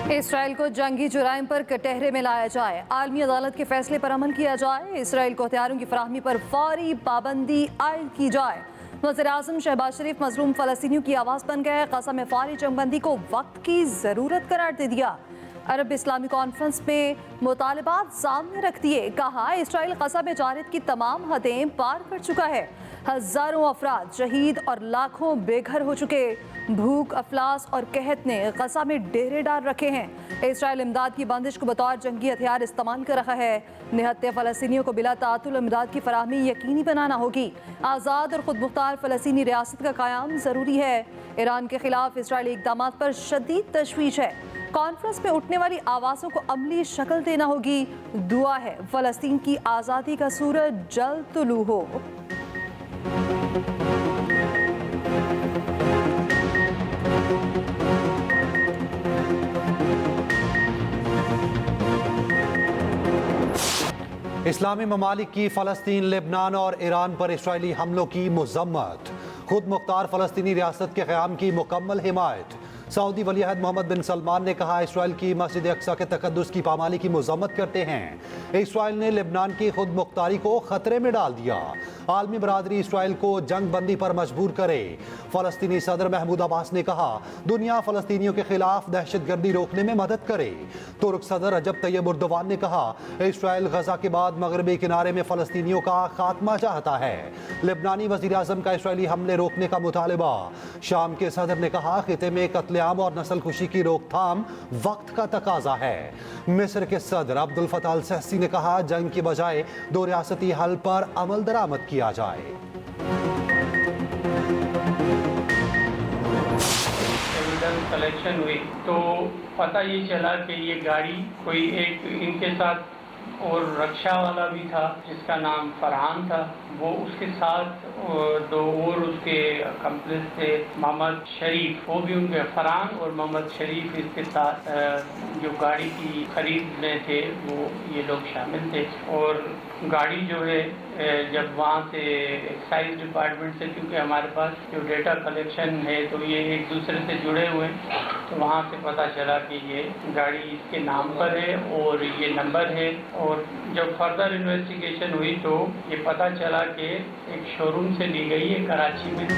Israel को जंगी जुराइम पर कटहरे में लाया जाए, आलमी अदालत के फैसले पर अमल किया जाए, इसराइल को हथियारों की फराहमी पर फौरी पाबंदी आयद की जाए। वज़ीर-ए-आज़म शहबाज शरीफ मजलूम फ़लस्तीनियों की आवाज़ बन गए, क़सम फ़ौरी जंगबंदी को वक्त की ज़रूरत करार दे दिया। अरब इस्लामी कॉन्फ्रेंस में मुतालबात सामने रख दिए, कहा इसराइल क़सम जारद की तमाम हदें पार कर चुका है। हज़ारों अफराद शहीद और लाखों बेघर हो चुके। भूख, अफलास और कहत ने गजा में डेरे डाल रखे हैं। इसराइल इमदाद की बंदिश को बतौर जंगी हथियार इस्तेमाल कर रहा है। निहत्ते फ़लस्तीनियों को बिला तातुल इमदाद की फराहमी यकीनी बनाना होगी। आज़ाद और खुद मुख्तार फ़लस्तीनी रियासत का क़याम ज़रूरी है। ईरान के खिलाफ इसराइली इक़दामात पर शदीद तशवीश है। कॉन्फ्रेंस में उठने वाली आवाज़ों को अमली शक्ल देना होगी। दुआ है फ़लस्तीन की आज़ादी का सूरज जल्द तुलू हो। इस्लामी ममालिक की फ़लस्तीन, लेबनान और ईरान पर इसराइली हमलों की मज़म्मत। खुद मुख्तार फ़लस्तीनी रियासत के क़याम की मुकम्मल हिमायत। सऊदी वलीअहद मोहम्मद बिन सलमान ने कहा इसराइल की मस्जिद अक्सा के तक़द्दुस की पामाली की मज़म्मत करते हैं। इसराइल ने लेबनान की खुद मुख्तारी को ख़तरे में डाल दिया। आलमी बरादरी इसराइल को जंग बंदी पर मजबूर करे। फ़लस्तीनी सदर महमूद अब्बास ने कहा दुनिया फ़लस्तीनियों के खिलाफ दहशत गर्दी रोकने में मदद करे। तुर्क सदर रजब तैयब उर्दवान ने कहा इसराइल गजा के बाद मगरबी किनारे में फ़लस्तीनियों का खात्मा चाहता है। लेबनानी वज़ीर-ए-आज़म का इसराइली हमले रोकने का मुतालबा। शाम के सदर ने कहा खिते में कत्लेआम और नस्ल खुशी की रोकथाम वक्त का तकाजा है। मिस्र के सदर अब्दुल फताह अल सिसी ने कहा जंग की बजाय दो रियासती हल पर अमल दरामद किया जाए। एविडेंस कलेक्शन हुई तो पता ये चला कि ये गाड़ी कोई एक इनके साथ और रक्षा वाला भी था जिसका नाम फरहान था, वो उसके साथ दो और उसके कंप्लेस थे मोहम्मद शरीफ, वो भी उनके फरहान और मोहम्मद शरीफ इसके साथ जो गाड़ी की खरीद में थे वो ये लोग शामिल थे। और गाड़ी जो है जब वहाँ से एक्साइज डिपार्टमेंट से, क्योंकि हमारे पास जो डेटा कलेक्शन है तो ये एक दूसरे से जुड़े हुए हैं, तो वहाँ से पता चला कि ये गाड़ी इसके नाम पर है और ये नंबर है। और जब फर्दर इन्वेस्टिगेशन हुई तो ये पता चला कि एक शोरूम से ली गई है कराची में।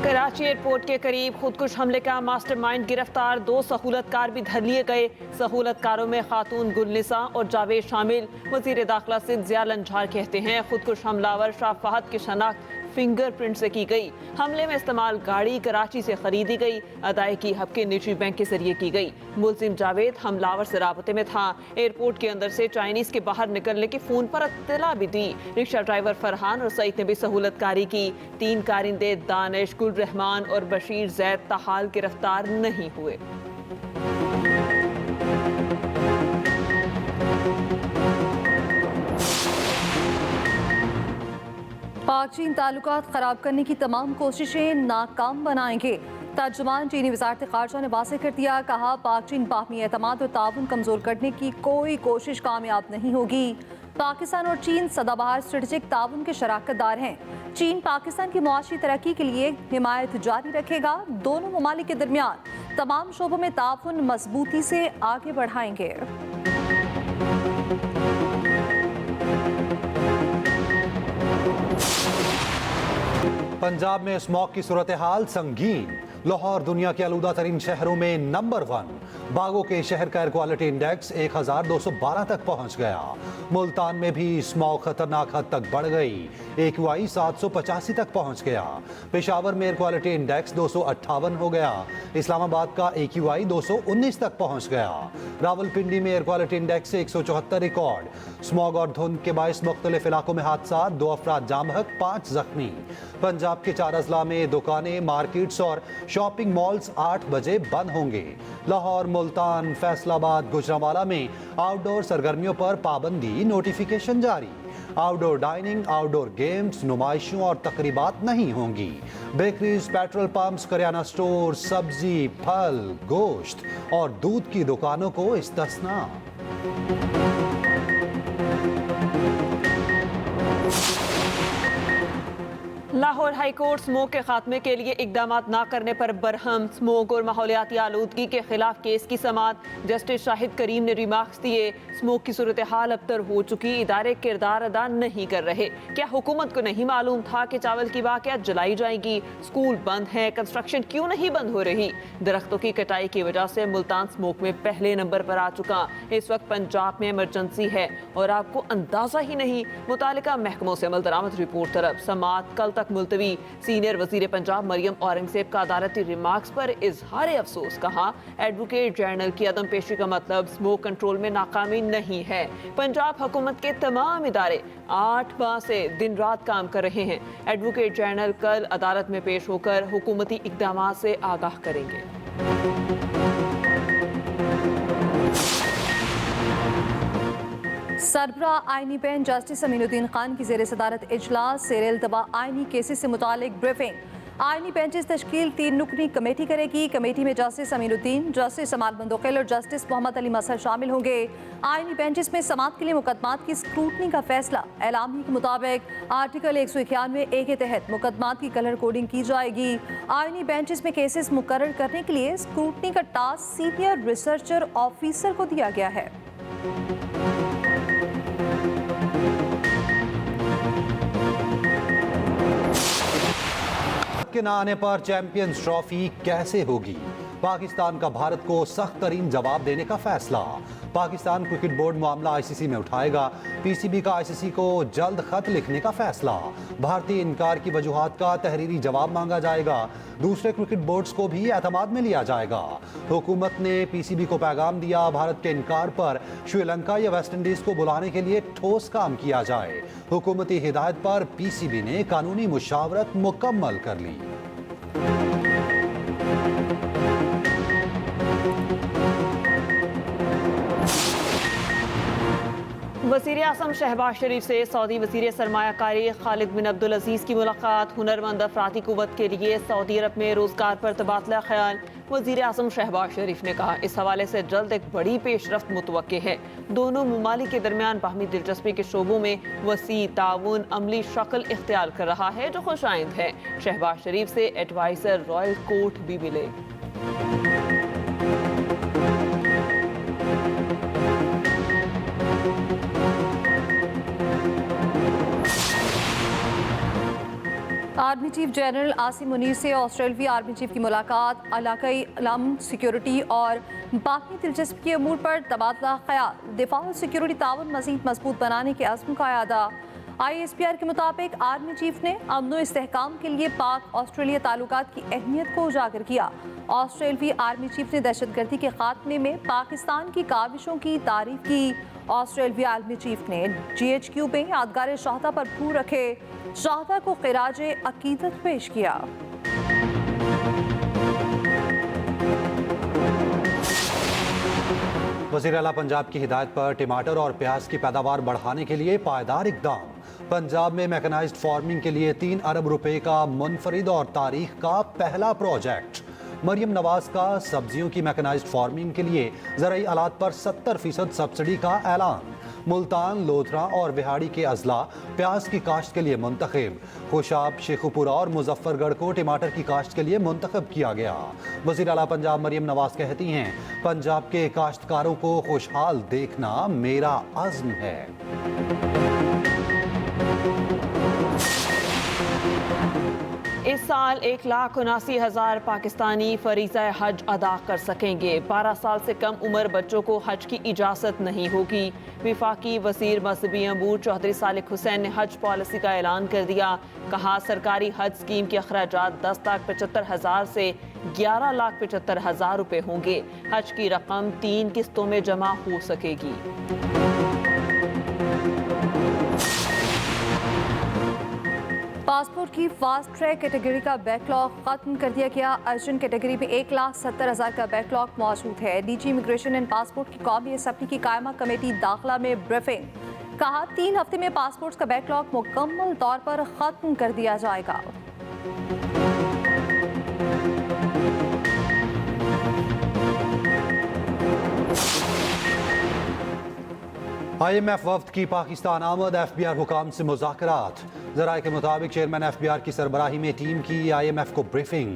कराची एयरपोर्ट के करीब खुदकुश हमले का मास्टरमाइंड गिरफ्तार, 2 सहूलतकार भी धर लिए गए। सहूलतकारों में खातून गुलनिसा और जावेद शामिल। वज़ीर दाखिला सिंध ज़िया लंझार कहते हैं खुदकुश हमलावर शाह फहद की शनाख्त फिंगरप्रिंट से की गई। हमले में इस्तेमाल गाड़ी कराची से खरीदी गई, अदायगी हबके निजी बैंक के जरिए की गई। मुलजिम जावेद हमलावर से राबते में था। एयरपोर्ट के अंदर से चाइनीज के बाहर निकलने की फोन पर इत्तला भी दी। रिक्शा ड्राइवर फरहान और सईद ने भी सहूलतकारी की। 3 कारिंदे दानिश, गुल रहमान और बशीर जैद ताहाल गिरफ्तार नहीं हुए। पाक चीन ताल्लुकात खराब करने की तमाम कोशिशें नाकाम बनाएंगे। तर्जुमान चीनी वज़ारत ख़ारजा ने वाज़ेह कर दिया, कहा पाक चीन बाहमी एतमाद और ताउन कमज़ोर करने की कोई कोशिश कामयाब नहीं होगी। पाकिस्तान और चीन सदाबहार स्ट्रेटेजिक ताउन के शराकतदार हैं। चीन पाकिस्तान की मुआशी तरक्की के लिए हिमायत जारी रखेगा। दोनों ममालिक के दरमियान तमाम शोबों में ताउन मजबूती से आगे बढ़ाएंगे। पंजाब में स्मॉग की सूरत हाल संगीन। लाहौर दुनिया के आलूदा तरीन शहरों में नंबर 1। बागों के शहर का एयर क्वालिटी इंडेक्स 1212 तक पहुंच गया। मुल्तान में भी स्मॉग खतरनाक हद तक बढ़ गई, AQI 785 तक पहुंच गया। पेशावर में एयर क्वालिटी इंडेक्स 258 हो गया। इस्लामाबाद का AQI 219 तक पहुंच गया। रावलपिंडी में air quality index 174 record. Smog और धुंध के बायस मुख्तलिफ इलाकों में हादसा, 2 अफराद जाम बहक, 5 जख्मी। पंजाब के 4 अजला में दुकानें, मार्केट्स और शॉपिंग मॉल्स 8 बजे बंद होंगे। लाहौर, मुल्तान, फैसलाबाद, गुजरांवाला में आउटडोर सरगर्मियों पर पाबंदी, नोटिफिकेशन जारी। आउटडोर डाइनिंग, आउटडोर गेम्स, नुमाइशों और तकरीबात नहीं होंगी। Bakeries, petrol pumps, kirana store, सब्जी, फल, गोश्त और दूध की दुकानों को इस्तिस्ना। लाहौर हाई कोर्ट स्मोक के खात्मे के लिए इकदाम न करने पर बरहम। स्मोक और माहौलियाती आलूदगी के खिलाफ केस की समाअत। जस्टिस शाहिद करीम ने रिमार्क्स दिए, स्मोक की सूरत हाल अबतर हो चुकी, इदारे किरदार अदा नहीं कर रहे। क्या हुकूमत को नहीं मालूम था कि चावल की बाकियात जलाई जाएंगी? स्कूल बंद हैं, कंस्ट्रक्शन क्यों नहीं बंद हो रही? दरख्तों की कटाई की वजह से मुल्तान स्मोक में पहले नंबर पर आ चुका। इस वक्त पंजाब में इमरजेंसी है और आपको अंदाजा ही नहीं। मुतालिका महकमों से अमल दरामद रिपोर्ट तरफ। समाअत कल तक मुलतवी। सीनियर वजीर पंजाब मरियम औरंगजेब का अदालती रिमार्क्स पर इजहार अफसोस। कहा, एडवोकेट जनरल की अदम पेशी का मतलब स्मोक कंट्रोल में नाकामी नहीं है। पंजाब हुकूमत के तमाम इदारे 8 माह से दिन रात काम कर रहे हैं। एडवोकेट जनरल कल अदालत में पेश होकर हुकूमती इकदाम से आगाह करेंगे। सरबरा आईनी बेंच जस्टिस अमीनुद्दीन खान की ज़ेर सदारत इजलास। ज़ेर इल्तवा आईनी केसेस से मुतालिक ब्रीफिंग। आईनी बेंचेस तश्कील 3 रुकनी कमेटी करेगी। कमेटी में जस्टिस अमीनुद्दीन, जस्टिस जमाल बंदोखेल और जस्टिस मोहम्मद अली मसहर शामिल होंगे। आईनी बेंचेस में समाअत के लिए मुकदमात की स्क्रूटनी का फैसला। एलामी के मुताबिक आर्टिकल 191A के तहत मुकदमात की कलर कोडिंग की जाएगी। आईनी बेंचेस में केसेस मुकर्रर करने के लिए स्क्रूटनी का टास्क सीनियर रिसर्चर ऑफिसर को दिया गया है। के ना आने पर चैंपियंस ट्रॉफी कैसे होगी? पाकिस्तान का भारत को सख्त तरीन जवाब देने का फैसला। पाकिस्तान क्रिकेट बोर्ड मामला आईसीसी में उठाएगा। पीसीबी का आईसीसी को जल्द खत लिखने का फैसला। भारतीय इनकार की वजूहात का तहरीरी जवाब मांगा जाएगा। दूसरे क्रिकेट बोर्ड्स को भी एतमाद में लिया जाएगा। हुकूमत ने पीसीबी को पैगाम दिया, भारत के इनकार पर श्रीलंका या वेस्ट इंडीज को बुलाने के लिए ठोस काम किया जाए। हुकूमती हिदायत पर पीसीबी ने कानूनी मुशावरत मुकम्मल कर ली। वज़ीर आज़म शहबाज शरीफ से सऊदी वज़ीर सरमायाकारी खालिद बिन अब्दुल अजीज़ की मुलाकात। हुनरमंद अफरादी कुव्वत के लिए सऊदी अरब में रोज़गार पर तबादला ख्याल। वज़ीर आज़म शहबाज शरीफ ने कहा, इस हवाले से जल्द एक बड़ी पेशरफ्त मुतवक्के है। दोनों ममालिक के दरमियान बाहमी दिलचस्पी के शोबों में वसी ताउन अमली शक्ल इख्तियार कर रहा है, जो खुशाइंद है। शहबाज शरीफ से एडवाइज़र रॉयल कोर्ट भी मिले। Army chief general Asim Munir से ऑस्ट्रेलियाई आर्मी चीफ की मुलाकात। इलाकाई अमन, सिक्योरिटी और बाकी दिलचस्पी के अमूर पर तबादला ख्याल। दिफा और सिक्योरिटी ताउन मज़ीद मजबूत बनाने के अज़्म का अदा। ISPR के मुताबिक आर्मी चीफ ने अमन व इस्तेहकाम के लिए पाक ऑस्ट्रेलिया ताल्लुकात की अहमियत को उजागर किया। ऑस्ट्रेलियाई आर्मी चीफ ने दहशतगर्दी के खात्मे में पाकिस्तान की काविशों की तारीफ की। ऑस्ट्रेलियाई आर्मी चीफ ने GHQ में यादगार शहादा पर फूल रखे, शहादा को ख़िराज अकीदत पेश किया। वज़ीर आला पंजाब की हिदायत पर टमाटर और प्याज की पैदावार बढ़ाने के लिए पायदार इक़दाम। पंजाब में मैकेनाइज्ड फार्मिंग के लिए 3 अरब रुपए का मुनफरिद और तारीख का पहला प्रोजेक्ट। मरियम नवाज का सब्जियों की मैकेनाइज्ड फार्मिंग के लिए ज़राई आलात पर 70% सब्सिडी का ऐलान। मुल्तान, लोधरा और बिहाड़ी के अजला प्याज की काश्त के लिए मुंतखब। खुशाब, शेखुपुरा और मुजफ्फरगढ़ को टमाटर की काश्त के लिए मुंतखब किया गया। वज़ीर आला पंजाब मरियम नवाज कहती हैं, पंजाब के काश्तकारों को खुशहाल देखना मेरा अज़्म है। इस साल 1,79,000 पाकिस्तानी फरीज़ा हज अदा कर सकेंगे। 12 साल से कम उम्र बच्चों को हज की इजाज़त नहीं होगी। विफाकी वज़ीर मज़हबी अमूर चौधरी सालिक हुसैन ने हज पॉलिसी का ऐलान कर दिया। कहा, सरकारी हज स्कीम के अखराजात 10,75,000 से 11,75,000 रुपये होंगे। हज की रकम 3 किस्तों में जमा हो सकेगी। पासपोर्ट की फास्ट ट्रैक कैटेगरी का बैकलॉग खत्म कर दिया गया। अर्जेंट कैटेगरी में 1,70,000 का बैकलॉग मौजूद है। डीजी इमिग्रेशन एंड पासपोर्ट की कौमी असम्बली की कायमा कमेटी दाखिला में ब्रीफिंग। कहा, 3 हफ्ते में पासपोर्ट का बैकलॉग मुकम्मल तौर पर खत्म कर दिया जाएगा। IMF वफ्द की पाकिस्तान आमद, FBR हुकाम से मुज़ाकरात। ज़राए के मुताबिक चेयरमैन FBR की सरबराही में टीम की IMF को ब्रीफिंग।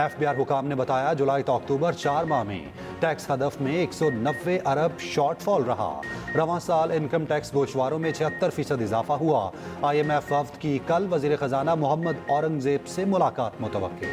FBR हुकाम ने बताया जुलाई तो अक्टूबर 4 माह में टैक्स हदफ में 190 अरब शॉर्टफॉल रहा। रवां साल इनकम टैक्स गोशवारों में 76% इजाफा हुआ। IMF वफ्द की कल वज़ीर ख़जाना मोहम्मद औरंगज़ेब से मुलाकात मुतवक्किल।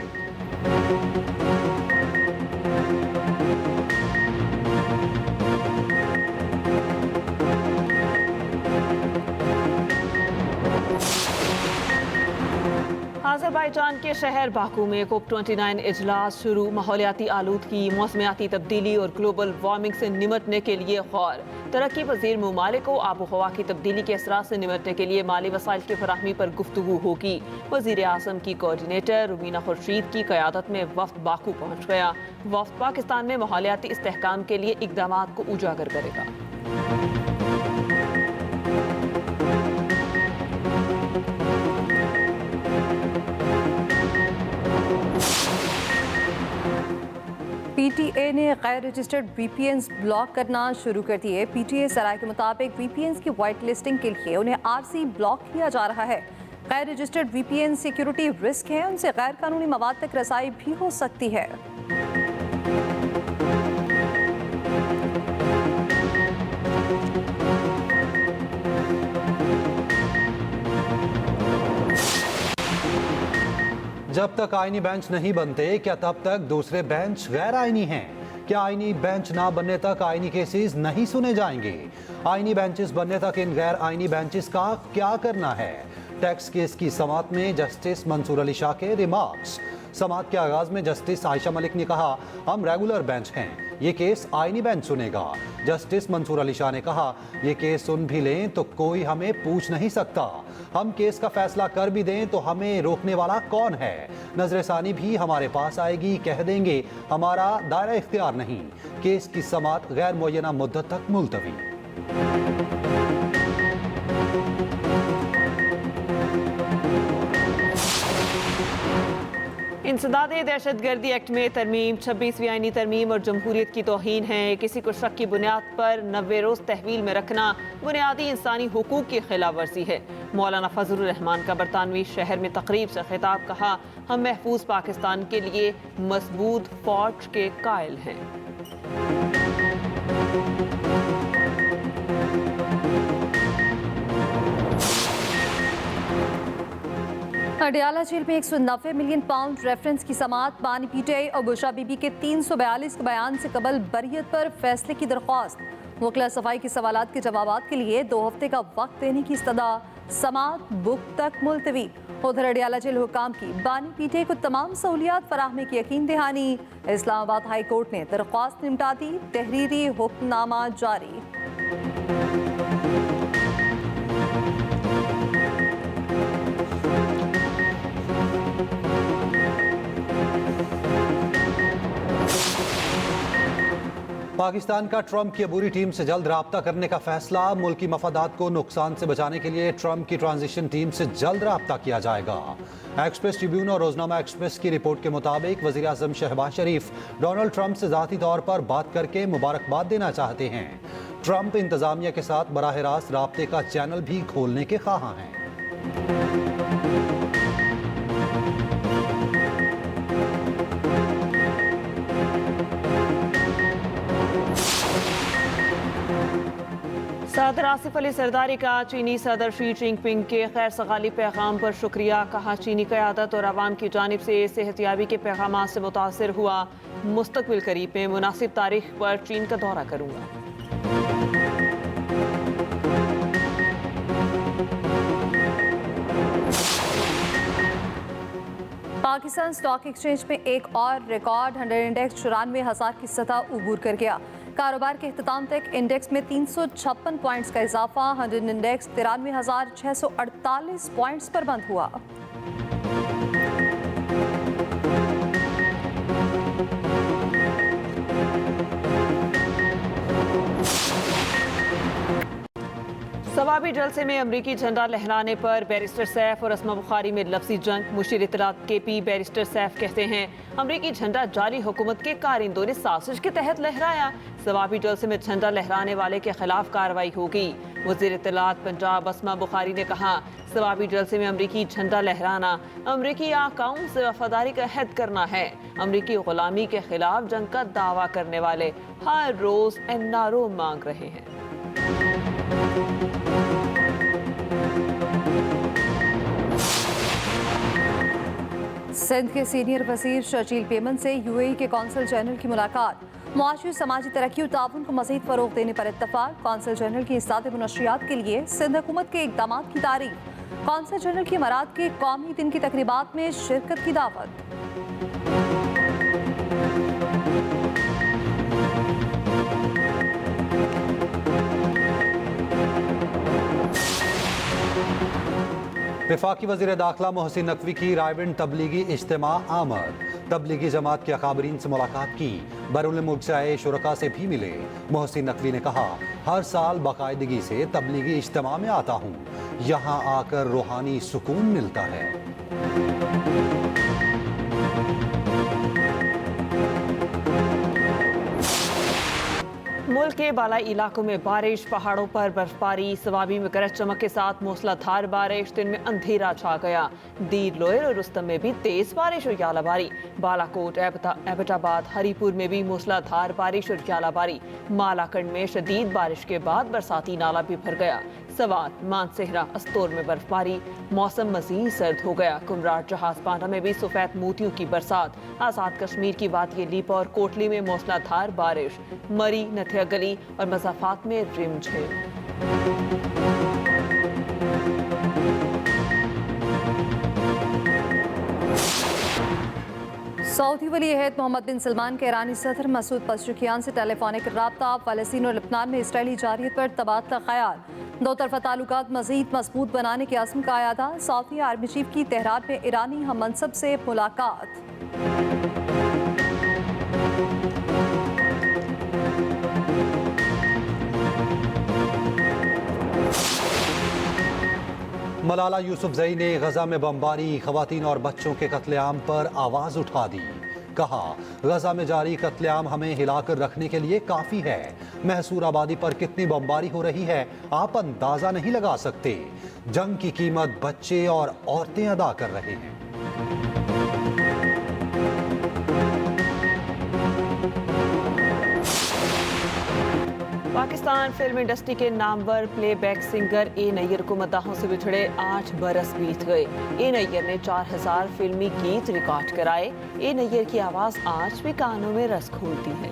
अज़रबैजान के शहर बाकू में COP29 इजलास शुरू। माहौलियाती आलूदगी, मौसमियाती तब्दीली और ग्लोबल वार्मिंग से निमटने के लिए गौर। तरक्की पजीर ममालिक को आबो हवा की तब्दीली के असरात से निमटने के लिए माली वसाइल की फराहमी पर गुफ्तगू होगी। वज़ीर आज़म की कोऑर्डिनेटर रुबीना खुर्शीद की क़यादत में वफ्द बाकू पहुँच गया। वफ्द पाकिस्तान में माहौलियाती इस्तेहकाम के लिए इक़दामात को उजागर करेगा। PTA ने गैर रजिस्टर्ड VPNs ब्लॉक करना शुरू कर दिए। PTA सराय के मुताबिक VPNs की वाइट लिस्टिंग के लिए उन्हें RC ब्लॉक किया जा रहा है। गैर रजिस्टर्ड VPN सिक्योरिटी रिस्क है, उनसे गैर कानूनी मवाद तक रसाई भी हो सकती है। जब तक आईनी बेंच नहीं बनते, क्या तब तक दूसरे बेंच गैर आईनी हैं? क्या आईनी बेंच ना बनने तक आईनी केसेस नहीं सुने जाएंगे? आईनी बेंचेस बनने तक इन गैर आईनी बेंचेस का क्या करना है? टैक्स केस की समाअत में जस्टिस मंसूर अली शाह के रिमार्क्स। समाअत के आगाज में जस्टिस आयशा मलिक ने कहा, हम रेगुलर बेंच हैं, ये केस आईनी बेंच सुनेगा। जस्टिस मंसूर अली शाह ने कहा, ये केस सुन भी लें तो कोई हमें पूछ नहीं सकता, हम केस का फैसला कर भी दें तो हमें रोकने वाला कौन है? नजरसानी भी हमारे पास आएगी, कह देंगे हमारा दायरा इख्तियार नहीं। केस की समाअत गैर मुअय्यना मुद्दत तक मुलतवी। इंसदादे दहशतगर्दी एक्ट में तरमीम 26वीं आईनी तरमीम और जमहूरियत की तौहीन है। किसी को शक की बुनियाद पर 90 रोज तहवील में रखना बुनियादी इंसानी हुकूक की खिलाफ वर्जी है। मौलाना फजलुर रहमान का बरतानवी शहर में तकरीब से खिताब, कहा, हम महफूज पाकिस्तान के लिए मजबूत फौज के कायल हैं। अडियाला जेल में 190 मिलियन पाउंड रेफरेंस की समाअत। बानी PTI और बुशरा बीबी के 342 के बयान से कबल बरियत पर फैसले की दरख्वास्त। वकला सफाई के सवालात के जवाबात के लिए 2 हफ्ते का वक्त देने की इस्तदा। समाअत बुक तक मुलतवी। उधर अडियाला जेल हुकाम की बानी PTI को तमाम सहूलियात फराहमी की यकीन दहानी। इस्लामाबाद हाई कोर्ट ने दरख्वास्त निपटा दी, तहरीरी हुक्मनामा जारी। पाकिस्तान का ट्रंप की अबूरी टीम से जल्द राब्ता करने का फैसला। मुल्की मफादात को नुकसान से बचाने के लिए ट्रंप की ट्रांजिशन टीम से जल्द राब्ता किया जाएगा। एक्सप्रेस ट्रिब्यून और रोजनामा एक्सप्रेस की रिपोर्ट के मुताबिक वज़ीर आज़म शहबाज शरीफ डोनाल्ड ट्रंप से ज़ाती तौर पर बात करके मुबारकबाद देना चाहते हैं। ट्रंप इंतजामिया के साथ बराह रास्त राब्ते का चैनल भी खोलने के ख्वाहां हैं। सदर आसिफ अली सरदारी का चीनी सदर शी जिनपिंग के खैर सगाली पैगाम पर शुक्रिया, कहा, चीनी क़यादत और आवाम की जानिब से सेहतियाबी के पैगाम से मुतासर हुआ। मुस्तकबिल करीब में मुनासिब तारीख पर चीन का दौरा करूँगा। पाकिस्तान स्टॉक एक्सचेंज में एक और रिकॉर्ड 100 इंडेक्स 94,000 की सतह उबूर कर गया। कारोबार के इख्तिताम तक इंडेक्स में 356 पॉइंट्स का इजाफा। 100 इंडेक्स 93,648 पॉइंट्स पर बंद हुआ। सवाबी सवाबी जलसे में अमरीकी झंडा लहराने पर बैरिस्टर सैफ और अस्मा बुखारी में लफ्जी जंग। मुशीर इत्तलात KP बैरिस्टर सैफ कहते हैं अमरीकी झंडा जारी हुकूमत के कारिंदों ने साजिश के तहत लहराया। सवाबी जलसे में झंडा लहराने वाले के खिलाफ कार्रवाई होगी। वज़ीर इत्तलात पंजाब अस्मा बुखारी ने कहा सवाबी जलसे में अमरीकी झंडा लहराना अमरीकी आकाओं से वफादारी का अहद करना है। अमरीकी गुलामी के खिलाफ जंग का दावा करने वाले हर रोज NRO मांग रहे हैं। सिंध के सीनियर वजीर शर्जील पेमन से UAE के कौंसल जनरल की मुलाकात। मुआशी समाजी तरक्की और ताउन को मज़ीद फ़रोग़ देने पर इत्तफ़ाक़। कौंसल जनरल की इस्तादे मुनशियात के लिए सिंध हुकूमत के इक़दामात की तारीफ़। कौंसल जनरल की इमारात के कौमी दिन की तक़रीबात में शिरकत की दावत। वफाकी वज़ीर दाखिला मोहसिन नकवी की रायविंड तबलीगी इज्तिमा आमद। तबलीगी जमात के अकाबरीन से मुलाकात की। बैरून मुल्क से आए शुरका से भी मिले। मोहसिन नकवी ने कहा हर साल बाकायदगी से तबलीगी इज्तिमा में आता हूँ, यहाँ आकर रूहानी सुकून मिलता है। मुल्क के बालाई इलाकों में बारिश, पहाड़ों पर बर्फबारी, सवाबी में गरज चमक के साथ मूसलाधार बारिश। दिन में अंधेरा छा गया। दीर लोयर और रुस्तम में भी तेज बारिश और यालाबारी। बालाकोट, एबटाबाद, हरीपुर में भी मूसलाधार बारिश और यालाबारी। मालाकंड में शदीद बारिश के बाद बरसाती नाला भी भर गया। सवात, मानसेहरा, अस्तोर में बर्फबारी। मौसम मजीद सर्द हो गया। कुमराट, जहाज पांडा में भी सफेद मोतियों की बरसात। आज़ाद कश्मीर की वादी लीपा और कोटली में मूसलाधार बारिश। मरी, नथिया गली और मज़ाफात में रिमझिम। सऊदी वली अहद मोहम्मद बिन सलमान के ईरानी सदर मसूद पज़ेश्कियान से टेलीफोनिक रब्ता। फ़लस्तीन और लबनान में इसराइली जारियत पर तबादला ख़याल। दो तरफ़ा ताल्लुकात मज़ीद मजबूत बनाने के अज़्म का अयादा। सऊदी आर्मी चीफ की तेहरान में ईरानी हम मनसब से मुलाकात। मलाला यूसुफजई ने गजा में बमबारी, खवातीन और बच्चों के कत्लेआम पर आवाज उठा दी। कहा गजा में जारी कत्लेआम हमें हिलाकर रखने के लिए काफी है। महसूर आबादी पर कितनी बमबारी हो रही है आप अंदाजा नहीं लगा सकते। जंग की कीमत बच्चे और औरतें अदा कर रहे हैं। पाकिस्तान फिल्म इंडस्ट्री के नामवर प्लेबैक सिंगर ए नैयर को मद्दाहों से बिछड़े 8 बरस बीत गए। ए नैयर ने 4000 फिल्मी गीत रिकॉर्ड कराए। ए नैयर की आवाज आज भी कानों में रस घोलती है।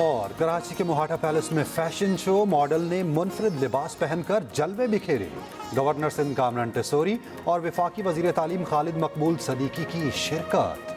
और कराची के मोहाटा पैलेस में फैशन शो, मॉडल ने मुनफरिद लिबास पहनकर जलवे बिखेरे। गवर्नर सिंध कामरान टेसोरी और वफाकी वजीर तालीम खालिद मकबूल सदीकी की शिरकत।